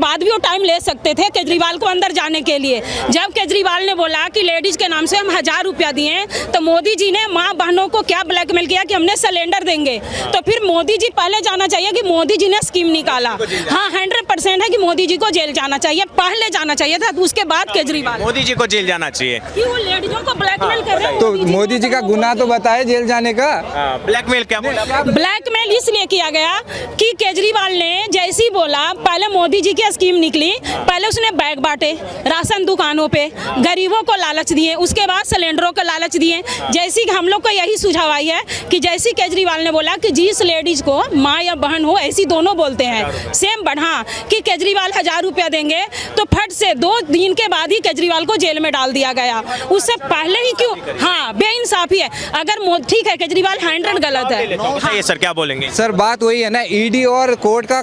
बाद भी वो टाइम ले सकते थे केजरीवाल को अंदर जाने के लिए। जब केजरीवाल ने बोला कि लेडीज के नाम से हम 1000 रुपया दिए, तो मोदी जी ने माँ बहनों को क्या ब्लैकमेल किया कि हमने सिलेंडर देंगे। तो फिर मोदी जी पहले जाना चाहिए कि मोदी जी ने स्कीम निकाला। हाँ 100% है कि मोदी जी को जेल जाना चाहिए, पहले जाना चाहिए था, उसके बाद केजरीवाल। मोदी जी को जेल जाना चाहिए कि वो लेडीजों को ब्लैकमेल कर रहे हैं। तो मोदी जी का गुनाह तो बताए जेल जाने का। ब्लैकमेल क्या बोला? ब्लैकमेल इसलिए किया गया कि केजरीवाल ने जैसे ही बोला, पहले मोदी जी की स्कीम निकली, पहले उसने बैग बांटे राशन दुकानों पे, गरीबों को लालच दिए, उसके बाद सिलेंडरों को लालच दिए। जैसी हम लोग को यही सुझाव आई है कि जैसी केजरीवाल ने बोला कि जिस लेडीज को माँ या बहन हो, ऐसी दोनों बोलते हैं सेम बढ़ा कि केजरीवाल 1000 रुपया देंगे, तो फट से 2 दिन के बाद ही केजरीवाल को जेल में डाल दिया गया। उससे पहले ही क्यों? हाँ बेइंसाफी है। अगर ठीक है केजरीवाल 100 गलत है। बताइए सर क्या बोलेंगे? सर बात वही है ना, ईडी और कोर्ट का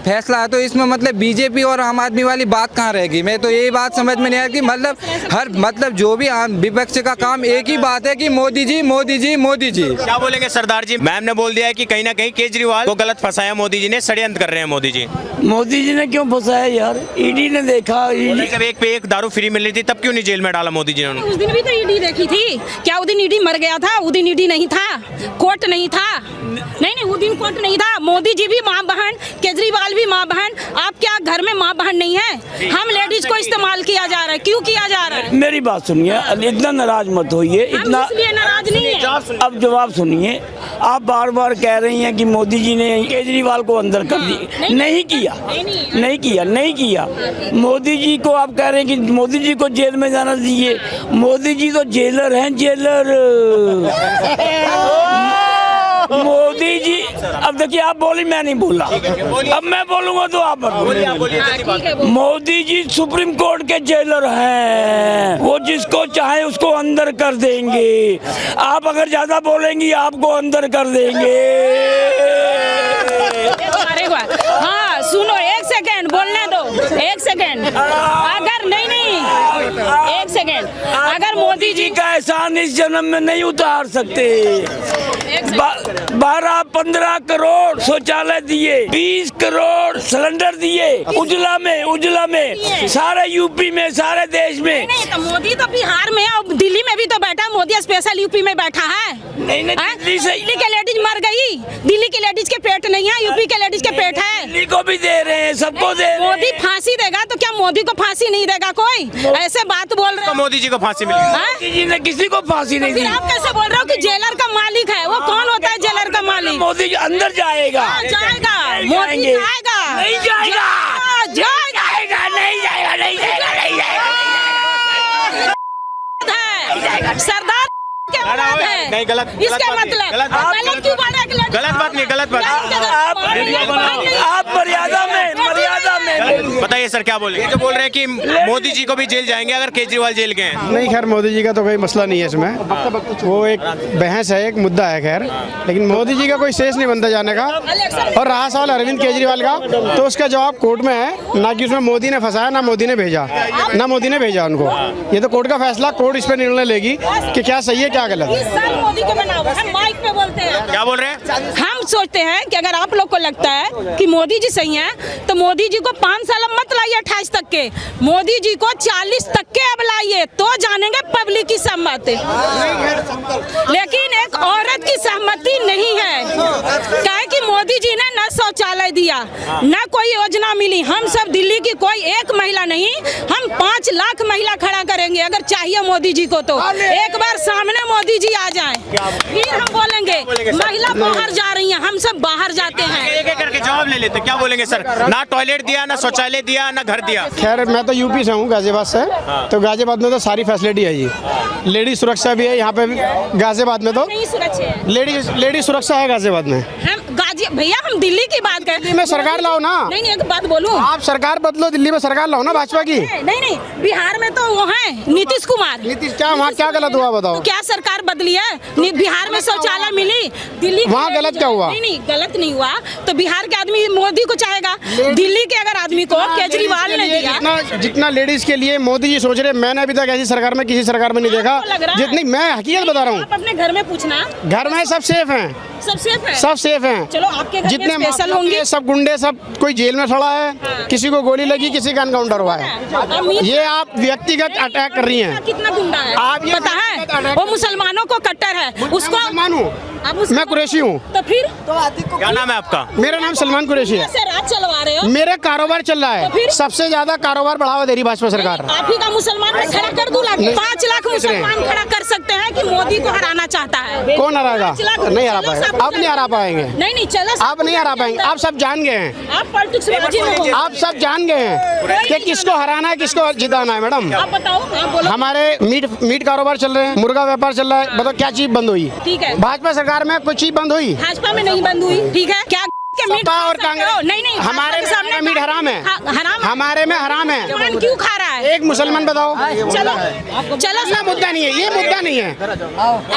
फैसला है, तो इसमें मतलब बीजेपी और आम आदमी वाली बात कहाँ रहेगी। मैं तो यही बात समझ में नहीं आया कि मतलब जो भी विपक्ष का काम एक ही बात है कि मोदी जी मोदी जी मोदी जी। क्या बोलेंगे सरदार जी? मैम ने बोल दिया है कि कहीं ना कहीं केजरीवाल को गलत फंसाया मोदी जी ने, षड्यंत्र कर रहे हैं मोदी जी। मोदी जी ने क्यों फंसाया यार? ईडी ने देखा, जब एक पे एक दारू फ्री मिल रही थी तब क्यों नहीं जेल में डाला मोदी जी ने? उस दिन भी तो ईडी देखी थी क्या? उस दिन ईडी मर गया था, उस दिन ईडी नहीं था, कोर्ट नहीं था। नहीं उस दिन कोर्ट नहीं था। मोदी जी भी माँ बहन, केजरीवाल भी माँ बहन। आप क्या घर में माँ बहन नहीं है? हम लेडीज को इस्तेमाल किया जा रहा है, क्यों किया जा रहा है? मेरी बात सुनिए, इतना नाराज मत होइए, इतना नाराज नहीं है। अब जवाब सुनिए। आप बार बार कह रही हैं कि मोदी जी ने केजरीवाल को अंदर कर दिया। नहीं किया। मोदी जी को आप कह रहे हैं कि मोदी जी को जेल में जाना चाहिए। मोदी जी तो जेलर हैं, जेलर। मोदी जी, अब देखिए आप बोली, मैं नहीं बोला, अब मैं बोलूंगा तो आप मोदी जी सुप्रीम कोर्ट के जेलर हैं। वो जिसको चाहे उसको अंदर कर देंगे। आप अगर ज्यादा बोलेंगी आपको अंदर कर देंगे। हाँ सुनो, 1 सेकेंड बोलने दो, 1 सेकेंड। अगर नहीं 1 सेकेंड, अगर मोदी जी का एहसान इस जन्म में नहीं उतार सकते। 12-15 करोड़ शौचालय दिए, 20 करोड़ सिलेंडर दिए उजला में सारे यूपी में, सारे देश में। नहीं तो मोदी तो बिहार में और दिल्ली में भी तो बैठा। मोदी स्पेशल यूपी में बैठा है। दिल्ली के लेडीज मर गई, दिल्ली की लेडीज के पेट नहीं है, यूपी के लेडीज के पेट है। दिल्ली को भी दे रहे हैं, सबको दे रहे हैं। मोदी फांसी देगा तो क्या मोदी को फांसी नहीं देगा कोई? ऐसे बात बोल रहे हो। मोदी जी को फांसी मिलेगी? मोदी जी ने किसी को फांसी नहीं दी। आप कैसे बोल रहे हो कि जेलर का मालिक है? वो कौन होता है जेलर का मालिक? मोदी जी अंदर जाएगा। जाएगा, मोदी जाएगा। नहीं जाएगा। सरदार नहीं, गलत इसका मतलब गलत क्यों बोल रहे हैं? गलत बात नहीं, गलत बात। आप मर्यादा में बताइए सर क्या बोले? जो बोल रहे हैं कि मोदी जी को भी जेल जाएंगे अगर केजरीवाल जेल गए। नहीं, खैर मोदी जी का तो कोई मसला नहीं है इसमें, वो एक बहस है, एक मुद्दा है खैर, लेकिन मोदी जी का कोई शेष नहीं बनता जाने का। और रहा सवाल अरविंद केजरीवाल का, तो उसका जवाब कोर्ट में है, ना कि उसमें मोदी ने फंसाया, ना मोदी ने भेजा उनको। ये तो कोर्ट का फैसला, कोर्ट इस पर निर्णय लेगी कि क्या सही है क्या गलत है। मोदी को बनाओ, हम माइक पे बोलते हैं। क्या बोल रहे हैं? हम सोचते हैं कि अगर आप लोग को लगता है कि मोदी जी सही हैं, तो मोदी जी को 5 साल मत लाइए 28 तक के, मोदी जी को 40 तक के अब लाइए, तो जानेंगे पब्लिक की सहमति। लेकिन एक औरत की सहमति नहीं है, क्या कि मोदी जी ने न शौचालय दिया, न कोई योजना मिली। हम सब दिल्ली की कोई एक महिला नहीं, हम 5 लाख महिला खड़ा करेंगे अगर चाहिए मोदी जी को। तो एक बार सामने मोदी जी आ जाएं, फिर हम बोलेंगे महिला बाहर जा रही हैं, हम सब बाहर जाते हैं। एक एक करके जवाब ले लेते। क्या बोलेंगे सर? ना टॉयलेट दिया, ना शौचालय दिया, ना घर दिया। खैर मैं तो यूपी से हूँ, गाजियाबाद से। तो गाजियाबाद में तो सारी फैसिलिटी है जी, लेडीज सुरक्षा भी है यहाँ पे गाजियाबाद में। तो लेडीज सुरक्षा है गाजियाबाद में। भैया हम दिल्ली की बात कर रहे हैं। में सरकार लाओ ना। नहीं एक बात बोलूं, आप सरकार बदलो, दिल्ली में सरकार लाओ ना भाजपा की। नहीं बिहार में तो वो है नीतीश कुमार। क्या वहाँ क्या गलत हुआ बताओ? तो क्या सरकार बदली है? बिहार में शौचालय मिली, दिल्ली वहाँ गलत क्या हुआ? नहीं गलत नहीं हुआ। तो बिहार के आदमी मोदी को चाहेगा, दिल्ली के अगर आदमी को केजरीवाल ने दिया। जितना लेडीज के लिए मोदी जी सोच रहे, मैंने अभी तक ऐसी सरकार में किसी सरकार में नहीं देखा। जितनी मैं हकीकत बता रहा हूँ, अपने घर में पूछना, घर में सब सेफ हैं। सब सेफ है। सब सेफ हैं। चलो आपके घर में जितने स्पेशल माफिया होंगे। ये सब गुंडे सब कोई जेल में खड़ा है, किसी को गोली लगी, किसी का एनकाउंटर हुआ है। ये आप व्यक्तिगत अटैक कर रही हैं। कितना गुंडा है आप ये पता है? वो मुसलमानों को कट्टर है, उसको मुसलमान हूँ, आप मुसलमान मैं कुरैशी हूँ। तो फिर क्या नाम है आपका? मेरा नाम सलमान कुरैशी है। कैसे राज चलवा रहे हो? मेरा कारोबार चल रहा तो फिर? है, सबसे ज्यादा कारोबार बढ़ावा दे रही भाजपा सरकार। आप ही का मुसलमान में खड़ा कर दूं? 5 लाख मुसलमान खड़ा कर सकते हैं कि मोदी को हराना चाहता है। कौन हराएगा? 5 लाख नहीं हरा चलो पाएगा, सब आप नहीं हरा पाएंगे। नहीं चलो आप नहीं हरा पाएंगे, आप सब जान गए हैं। आप पॉलिटिक्स में हो। आप सब जान गए हैं कि किसको हराना है, किसको जिताना है। मैडम आप बताओ, आप बोलो। हमारे मीट कारोबार चल रहे हैं, मुर्गा व्यापार चल रहा है, बताओ क्या चीज बंद हुई? ठीक है। भाजपा सरकार में कुछ चीज बंद हुई? भाजपा में नहीं बंद हुई, ठीक है। क्या के मीट सपा और खा सकते कांग्रेस हो? नहीं हमारे भाजपा के सामने मीट हराम है। हराम है। हमारे में हराम है। मुसलमान क्यों खा रहा है? एक मुसलमान बताओ। चलो इतना मुद्दा नहीं है, ये मुद्दा नहीं है।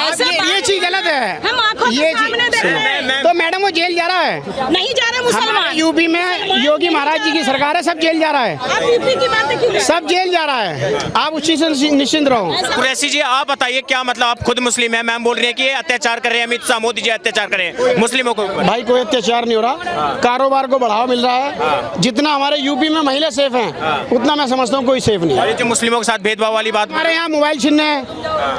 ऐसा ये चीज गलत है। हम आंखों के ये सामने देख रहे हैं। तो मैडम वो जेल जा रहा है। नहीं जा रहे मुसलमान। हमारे यूपी में योगी महाराज जी की सरकार है, सब जेल जा रहा है। आप यूपी की बातें क्यों कर रहे हैं? सब जेल जा रहा है, आप उस चीज से निश्चिंत रहो। कुरैशी जी आप बताइए क्या मतलब, आप खुद मुस्लिम हैं, मैम बोल रही है कि ये अत्याचार कर रहे हैं, अमित शाह मोदी जी अत्याचार कर रहे हैं मुस्लिमों को। भाई कोई अत्याचार नहीं हो रहा, कारोबार को बढ़ावा मिल रहा है। जितना हमारे यूपी में महिला सेफ हैं, उतना मैं समझता हूँ कोई सेफ नहीं और है। ये जो मुस्लिमों के साथ भेदभाव वाली बात, हमारे यहाँ मोबाइल छीनने हैं,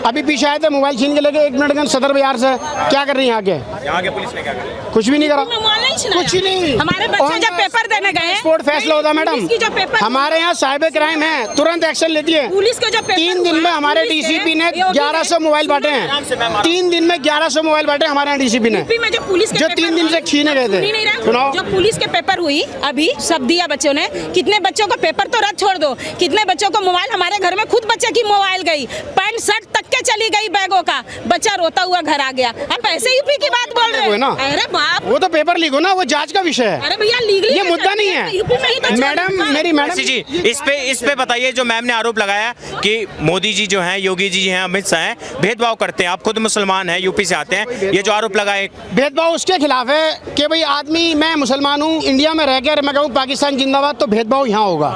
अभी पीछे आए थे मोबाइल छीन के लेके 1 मिनट के सदर बाजार से। क्या कर रही है आगे? यहाँ के पुलिस ने क्या करा? कुछ भी नहीं करा, मोबाइल नहीं छिनाया। कुछ नहीं। हमारे बच्चे जब पेपर देने गए, स्पोर्ट फैसला होता मैडम। पुलिस की जो पेपर, हमारे यहाँ साइबर क्राइम है, तुरंत एक्शन लेती है। पुलिस के जो पेपर 3 दिन में हमारे पुलिस के- डीसीपी ने योगी 1100 मोबाइल बांटे हैं। 3 दिन में 1100 मोबाइल बांटे हमारे यहाँ डीसीपी ने, यूपी में जो पुलिस के जो पेपर 3 दिन से हुए, छीने गए सुन ही नहीं थे। रहे। सुनाओ। जो पुलिस के पेपर हुई अभी सब दिया बच्चों ने। कितने बच्चों को पेपर तो रद्द छोड़ दो, कितने बच्चों को मोबाइल, हमारे घर में खुद बच्चे की मोबाइल गई, पैंट शर्ट तक के चली गई बैगों का, बच्चा रोता हुआ घर आ गया। आप ऐसे यूपी की बात बोल रहे वो है ना। हैं? अरे बाप, वो तो पेपर लीक हो ना, वो जांच का विषय है। अरे भैया लीगली ये मुद्दा नहीं है। यूपी में ही तो मैडम मेरी मैडम कुरैशी जी इस पे बताइए, जो मैम ने आरोप लगाया कि मोदी जी जो हैं, योगी जी हैं, अमित शाह हैं, भेदभाव करते हैं। आप खुद मुसलमान हैं, यूपी से आते हैं, ये जो आरोप लगाए, भेदभाव उसके खिलाफ है कि भाई आदमी, मैं मुसलमान हूँ, इंडिया में रहकर मैं कहूँ पाकिस्तान जिंदाबाद, तो भेदभाव यहाँ होगा,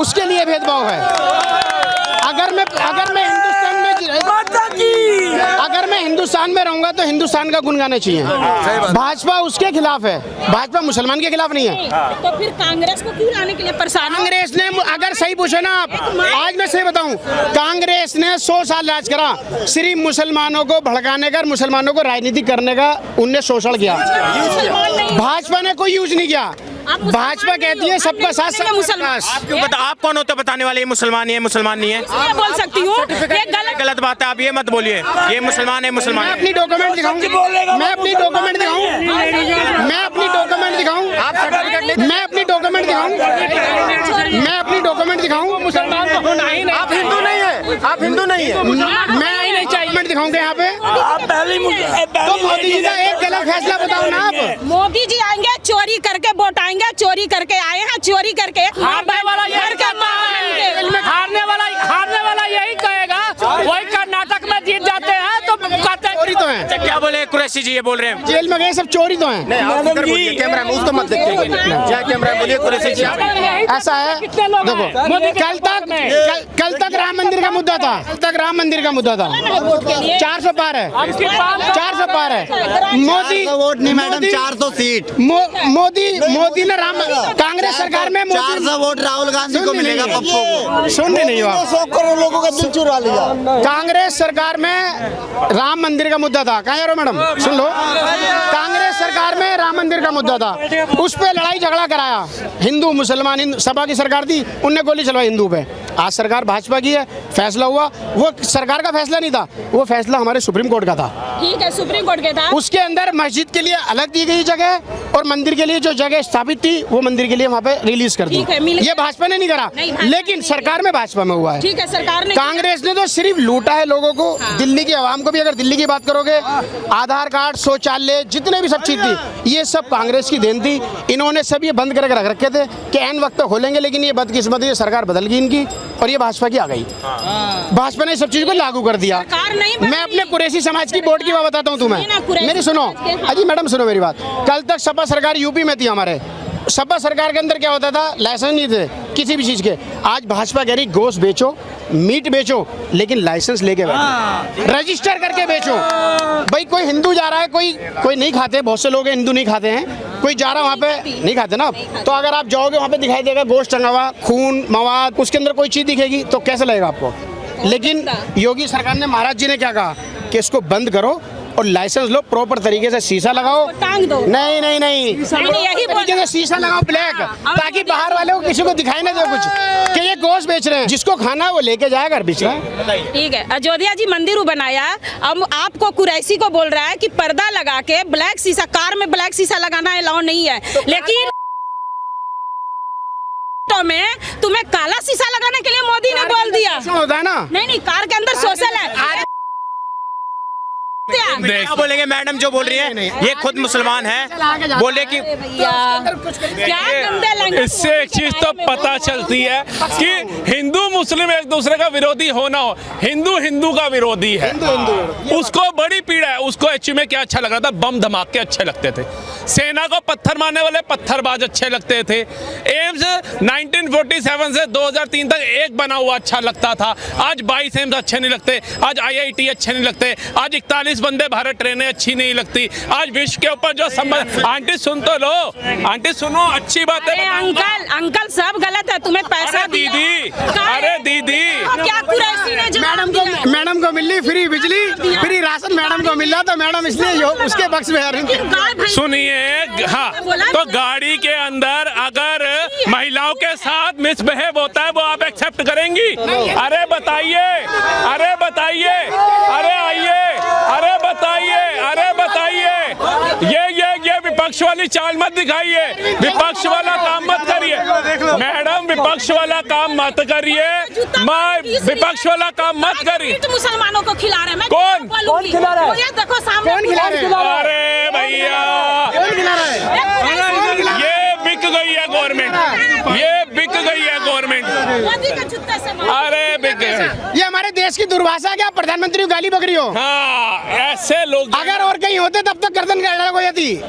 उसके लिए भेदभाव है। अगर मैं हिंदुस्तान में रहूंगा तो हिंदुस्तान का गुण गाना चाहिए। भाजपा उसके खिलाफ है, भाजपा मुसलमान के खिलाफ नहीं है। तो फिर कांग्रेस को क्यों लाने के लिए परेशान हो? कांग्रेस ने, अगर सही पूछे ना आप, आज मैं सही बताऊं, कांग्रेस ने 100 साल राज करा, सिर्फ मुसलमानों को भड़काने का, मुसलमानों को राजनीति करने का उनने शोषण किया। मुसलमान नहीं। भाजपा ने कोई यूज नहीं किया। आप मुसलमान भाजपा नहीं कहती हो, है आप सबका साथ, नहीं सबका मुसलमान। विकास। आप क्यों बता, आप कौन होते बताने वाले ये मुसलमान ही है, मुसलमान नहीं है? ये बोल सकती हूँ, ये गलत गलत बात है, आप ये मत बोलिए ये मुसलमान है, मुसलमान मैं है। अपनी डॉक्यूमेंट दिखाऊं, मैं अपनी डॉक्यूमेंट दिखाऊं, मैं अपनी डॉक्यूमेंट दिखाऊं, मैं अपनी डॉक्यूमेंट दिखाऊं, मैं अपनी डॉक्यूमेंट दिखाऊं। मुसलमान आप हिंदू नहीं है, आप हिंदू नहीं है, मैं डॉक्यूमेंट दिखाऊंगा यहाँ पे। आप पहली तो मोदी जी का एक गलत फैसला बताओ ना आप। मोदी जी आएंगे चोरी करके, वोट आएंगे चोरी करके, आए हैं चोरी करके, हारने वाला यही घर का मारेंगे। हारने वाला यही कहेगा। वही कर्नाटक में जीत जाते हैं तो कहते हैं चोरी तो है, अच्छा, क्या बोले कुरैशी जी, ये बोल रहे हैं? जेल में गए सब चोरी तो हैं। कैमरा में उसको मत देखिए, क्या कैमरा बोलिए कुरैशी जी। ऐसा है, देखो कल तक राम मंदिर का मुद्दा था, कल तक राम मंदिर का मुद्दा था। 400 पार है, 400 पार है। मोदी वोट नहीं मैडम, 400 सीट। मोदी ने राम, कांग्रेस सरकार में 400 वोट राहुल गांधी को मिलेगा, पप्पू को। सुनने नहीं हुआ। 100 करोड़ लोगों का दिल चुरा लिया। कांग्रेस सरकार में राम मंदिर का मुद्दा था। कहाँ जा रहे हो मैडम, सुन लो। कांग्रेस सरकार में राम मंदिर का मुद्दा था, उस पे लड़ाई झगड़ा कराया। हिंदू मुसलमान, सपा की सरकार थी, उनने गोली चलवाई हिंदू पे। आज सरकार भाजपा की है, फैसला हुआ, वो सरकार का फैसला नहीं था, वो फैसला हमारे सुप्रीम कोर्ट का था। ठीक है, सुप्रीम कोर्ट के था। उसके अंदर मस्जिद के लिए अलग दी गई जगह और मंदिर के लिए जो जगह स्थापित थी वो मंदिर के लिए वहाँ पे रिलीज कर दी। ठीक है, मिल गया। ये भाजपा ने नहीं करा, नहीं, भाजपा लेकिन ने सरकार में भाजपा में हुआ है। ठीक है, सरकार ने कांग्रेस ने तो सिर्फ लूटा है लोगों को। दिल्ली की आवाम को भी, अगर दिल्ली की बात करोगे, आधार कार्ड, शौचालय, जितने भी सब चीज थी, ये सब कांग्रेस की देन थी। इन्होंने सब ये बंद करके रख रखे थे कि एन वक्त तो खोलेंगे, लेकिन ये बदकिस्मती, ये सरकार बदल गई इनकी और ये भाजपा की आ गई। भाजपा ने सब चीज को लागू कर दिया। सरकार नहीं बदली। मैं अपने कुरैशी समाज की वोट की बात बताता हूँ तुम्हें, ना, कुरैशी मेरी सुनो। समाज के, हाँ। अजी मैडम सुनो मेरी बात। कल तक सपा सरकार यूपी में थी हमारे, सपा सरकार के अंदर क्या होता था, लाइसेंस नहीं थे किसी भी चीज के। आज भाजपा कह रही गोश्त बेचो, मीट बेचो लेकिन लाइसेंस लेके बैठो, रजिस्टर करके बेचो। भाई कोई हिंदू जा रहा है, कोई नहीं खाते, बहुत से लोग हैं हिंदू नहीं खाते हैं, कोई जा रहा है वहाँ पे नहीं खाते ना आप, तो अगर आप जाओगे वहाँ पे दिखाई देगा गोश्त टंगा हुआ, खून मवाद, उसके अंदर कोई चीज़ दिखेगी तो कैसा लगेगा आपको? लेकिन योगी सरकार ने, महाराज जी ने क्या कहा कि इसको बंद करो और लाइसेंस लो, प्रॉपर तरीके से शीशा लगाओ। टांग दो। नहीं यही तरीके से शीशा लगाओ ब्लैक, ताकि बाहर वाले को किसी को दिखाई ना दे कुछ कि ये गोश्त बेच रहे हैं। जिसको खाना है वो लेके जाएगा और बेच रहा है। ठीक है, अयोध्या जी मंदिर बनाया, अब आपको कुरैशी को बोल रहा है कि पर्दा लगा के ब्लैक शीशा, कार में ब्लैक शीशा लगाना अलाउ नहीं है, लेकिन तो में तुम्हें काला शीशा लगाने के लिए मोदी ने बोल दिया। होता है ना, नहीं कार के अंदर सोशल है। क्या बोलेंगे मैडम जो बोल रही है, ये खुद मुसलमान है, बोले कि इससे एक चीज तो पता चलती है कि हिंदू मुस्लिम एक दूसरे का विरोधी होना हो, हिंदू हिंदू का विरोधी है, उसको बड़ी पीड़ा है। उसको एचयू में क्या अच्छा लग रहा था, बम धमाके अच्छे लगते थे, सेना को पत्थर मारने वाले पत्थरबाज अच्छे लगते थे, एम्स 1947 से 2003 तक एक बना हुआ अच्छा लगता था, आज 22 एम्स अच्छे नहीं लगते, आज IIT अच्छे नहीं लगते, आज 41 वंदे भारत ट्रेनें अच्छी नहीं लगती, आज विश्व के ऊपर जो संबंध। आंटी सुन तो लो, आंटी सुनो, अच्छी बात है। अंकल सब गलत है, तुम्हें पैसा दीदी, अरे दीदी क्या कुरैशी ने जो मैडम को मिल रही फ्री बिजली, फ्री राशन मैडम को मिल रहा, तो मैडम इसलिए उसके बक्स में आ रही। सुनिए, हाँ, तो गाड़ी के अंदर अगर महिलाओं के साथ मिसबिहेव होता है वो आप एक्सेप्ट करेंगी? अरे बताइए, अरे बताइए, अरे आइए, अरे बताइए, अरे बताइए, ये विपक्ष वाली चाल मत दिखाइए, विपक्ष वाला काम मत करिए मैडम, विपक्ष वाला काम मत करिए, विपक्ष वाला काम मत करिए। मुसलमानों को खिला रहे हैं, कौन खिला रहा है? ये देखो सामने अरे भैया, ये बिक गई है गवर्नमेंट, ये बिक गई है गवर्नमेंट, अरे बिक गई। ये हमारे देश की दुर्भाषा, क्या प्रधानमंत्री को गाली बकरी हो? हाँ, ऐसे लोग अगर और कहीं होते तब तक गर्दन काट हो जाती।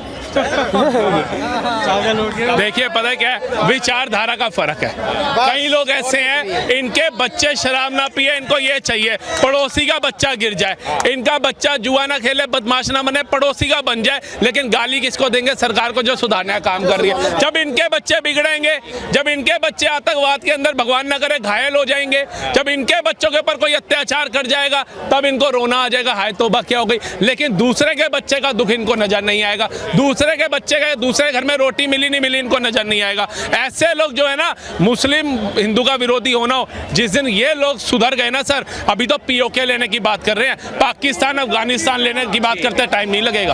देखिए, पता है क्या है, विचारधारा का फर्क है। कई लोग ऐसे हैं, इनके बच्चे शराब ना पिए, इनको ये चाहिए पड़ोसी का बच्चा गिर जाए, इनका बच्चा जुआ ना खेले, बदमाश ना बने, पड़ोसी का बन जाए, लेकिन गाली किसको देंगे? सरकार को जो सुधारने का काम कर रही है। जब इनके बच्चे बिगड़ेंगे, जब इनके बच्चे आतंकवाद के अंदर भगवान न करे घायल हो जाएंगे, जब इनके बच्चों के ऊपर कोई अत्याचार कर जाएगा, तब इनको रोना आ जाएगा, हाय तौबा क्या हो गई। लेकिन दूसरे के बच्चे का दुख इनको नजर नहीं आएगा, दूसरे के बच्चे के दूसरे घर में रोटी मिली नहीं मिली इनको नजर नहीं आएगा। ऐसे लोग जो है ना, मुस्लिम हिंदू का विरोधी होना हो, जिस दिन ये लोग सुधर गए ना सर, अभी तो POK लेने की बात कर रहे हैं, पाकिस्तान अफगानिस्तान लेने की बात करते टाइम नहीं लगेगा।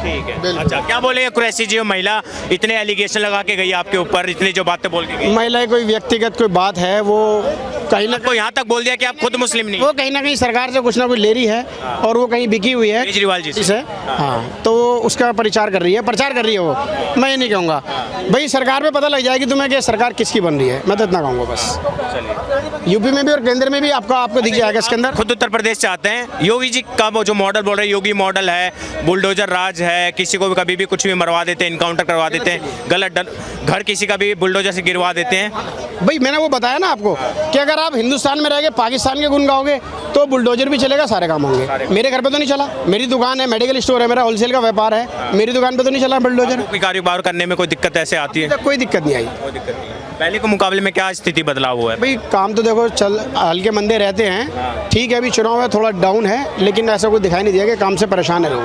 अच्छा, क्या बोलेंगे कुरैशी जी, महिला इतने एलिगेशन लगा के गई आपके ऊपर, इतनी जो बातें बोल के गई? महिला कोई व्यक्तिगत कोई बात है, वो कहीं ना को यहाँ तक बोल दिया कि आप खुद मुस्लिम नहीं, वो कहीं ना कहीं सरकार से कुछ ना कुछ ले रही है और वो कहीं बिकी हुई है केजरीवाल जी से। हाँ, तो उसका प्रचार कर रही है वो। मैं ये नहीं कहूँगा भाई, सरकार में पता लग जाएगी तुम्हें कि सरकार किसकी बन रही है, मैं तो इतना कहूँगा बस। यूपी में भी और केंद्र में भी आपको दिख जाएगा इसके अंदर। खुद उत्तर प्रदेश चाहते हैं, योगी जी का वो जो मॉडल बोल रहे हैं, योगी मॉडल है, बुलडोजर राज है, किसी को भी कभी भी कुछ भी मरवा देते हैं, इनकाउंटर करवा देते हैं, गलत घर किसी का भी बुलडोजर से गिरवा देते हैं। भाई मैंने वो बताया ना आपको कि अगर आप हिंदुस्तान में रह के पाकिस्तान के गुण गाओगे तो बुलडोजर भी चलेगा, सारे काम होंगे। मेरे घर पे तो नहीं चला, मेरी दुकान है, मेडिकल स्टोर है, मेरा होलसेल का व्यापार है, मेरी दुकान पे तो नहीं चला बुलडोजर। कोई कारोबार करने में कोई दिक्कत ऐसे आती है? कोई दिक्कत नहीं आई। पहले के मुकाबले में क्या स्थिति बदलाव हुआ है? भाई काम तो देखो चल हल्के मंदे रहते हैं, ठीक है, अभी चुनाव है, थोड़ा डाउन है, लेकिन ऐसा कोई दिखाई नहीं दिया कि काम से परेशान है लोग।